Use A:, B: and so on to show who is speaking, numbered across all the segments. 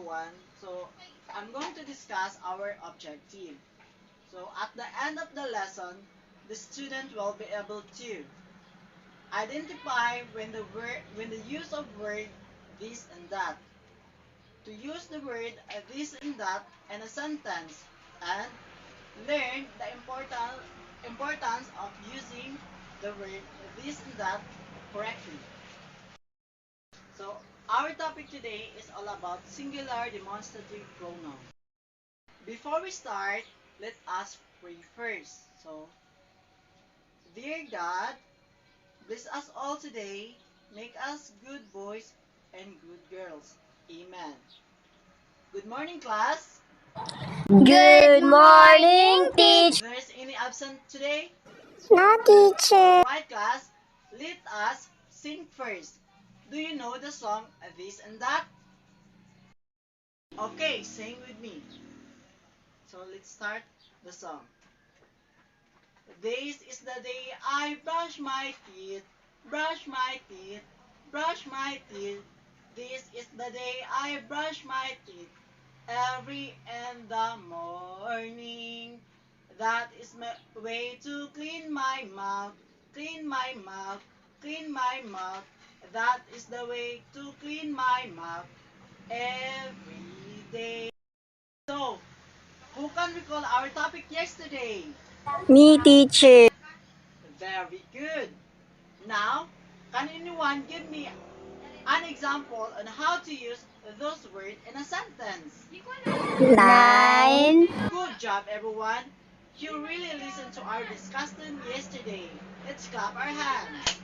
A: everyone. So I'm going to discuss our objective. So at the end of the lesson, the student will be able to identify when the use of word this and that, to use the word this and that in a sentence, and learn the importance of using the word this and that correctly. So our topic today is all about singular demonstrative pronoun. Before we start, let us pray first. So, dear God, bless us all today. Make us good boys and good girls. Amen. Good morning, class.
B: Good morning, teacher.
A: There's any absent today?
B: No, teacher.
A: Right, class. Let us sing first. Do you know the song This and That? Okay, sing with me. So let's start the song. This is the day I brush my teeth, brush my teeth, brush my teeth. This is the day I brush my teeth every in the morning. That is my way to clean my mouth, clean my mouth, clean my mouth. That is the way to clean my mouth every day. So, who can recall our topic yesterday?
B: Me, teacher.
A: Very good. Now, can anyone give me an example on how to use those words in a sentence?
B: 9.
A: Good job, everyone. You really listened to our discussion yesterday. Let's clap our hands.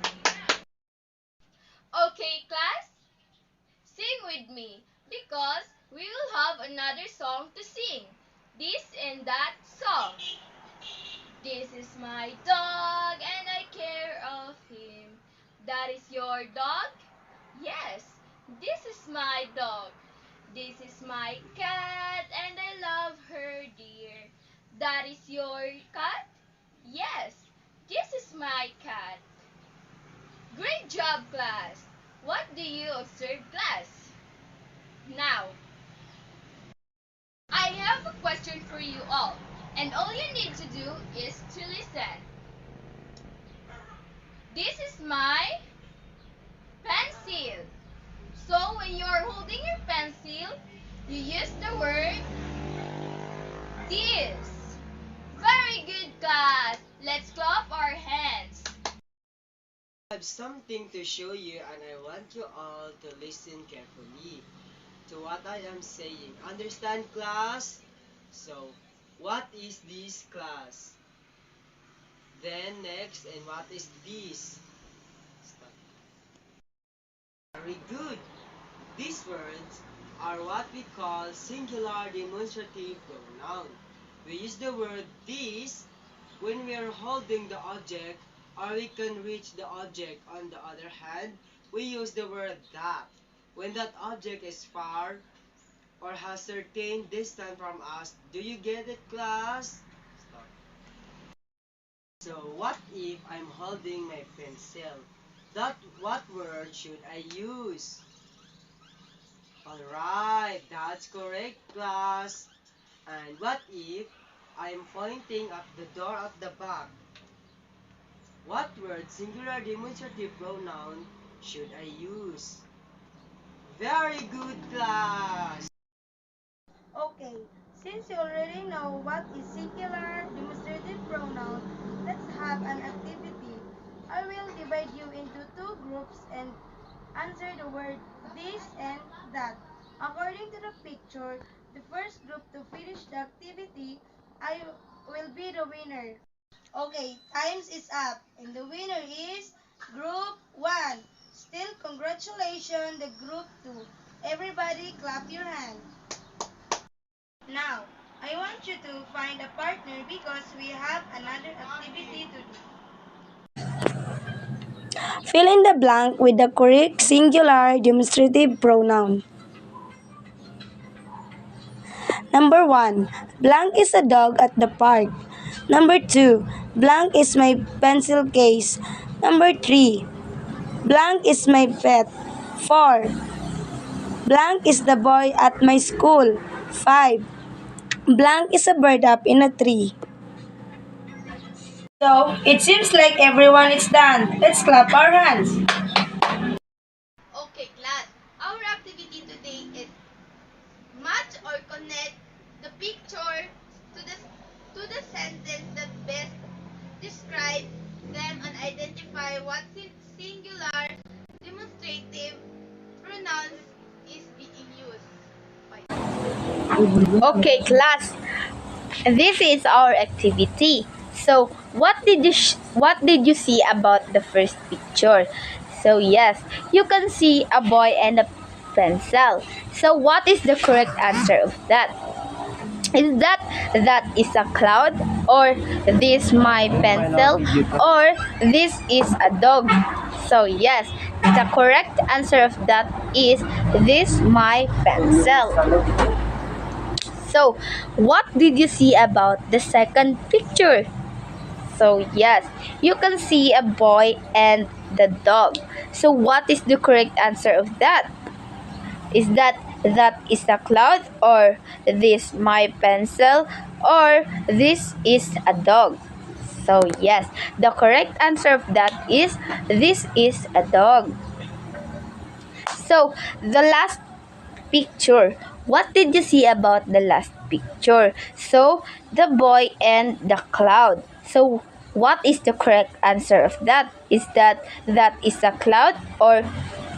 C: Okay, class, sing with me because we will have another song to sing. This and that song. This is my dog and I care of him. That is your dog? Yes, this is my dog. This is my cat and I love her dear. That is your cat? Yes, this is my cat. Great job, class. What do you observe, class? Now, I have a question for you all, and all you need to do is to listen. This is my pencil. So when you are holding your pencil, you use the word this. Very good, class. Let's clap our hands.
D: I have something to show you and I want you all to listen carefully to what I am saying. Understand, class? So, what is this, class? Then next, and what is this? Stop. Very good. These words are what we call singular demonstrative pronoun. We use the word this when we are holding the object or we can reach the object. On the other hand, we use the word that when that object is far or has certain distance from us. Do you get it, class? Stop. So what if I'm holding my pencil? What word should I use? Alright, that's correct, class. And what if I'm pointing at the door at the back? What word, singular demonstrative pronoun, should I use? Very good, class!
E: Okay, since you already know what is singular demonstrative pronoun, let's have an activity. I will divide you into two groups and answer the word this and that. According to the picture, the first group to finish the activity, I will be the winner. Okay, times is up and the winner is group 1. Still congratulations the group 2. Everybody clap your hands. Now, I want you to find a partner because we have another activity to do.
B: Fill in the blank with the correct singular demonstrative pronoun. Number 1. Blank is a dog at the park. Number 2. Blank is my pencil case. Number 3. Blank is my pet. 4. Blank is the boy at my school. 5. Blank is a bird up in a tree. So, it seems like everyone is done. Let's clap our hands.
C: Okay, class. Our activity today is match or connect the picture to the sentence that best describe them and identify what singular demonstrative pronouns is being used.
F: Okay, class. This is our activity. So, what did you see about the first picture? So, yes, you can see a boy and a pencil. So, what is the correct answer of that? Is that is a cloud, or this my pencil, or this is a dog? So, yes, the correct answer of that is this my pencil. So, what did you see about the second picture? So, yes, you can see a boy and the dog. So, what is the correct answer of that? Is that is a cloud, or this my pencil, or this is a dog? So, yes, the correct answer of that is this is a dog. So, the last picture. What did you see about the last picture? So, the boy and the cloud. So, what is the correct answer of that? Is that is a cloud, or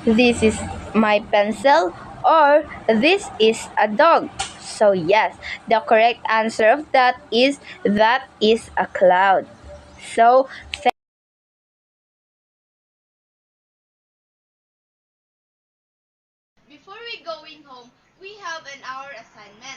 F: this is my pencil, or this is a dog? So, yes, the correct answer of that is a cloud. So,
C: Before we going home, we have an hour assignment.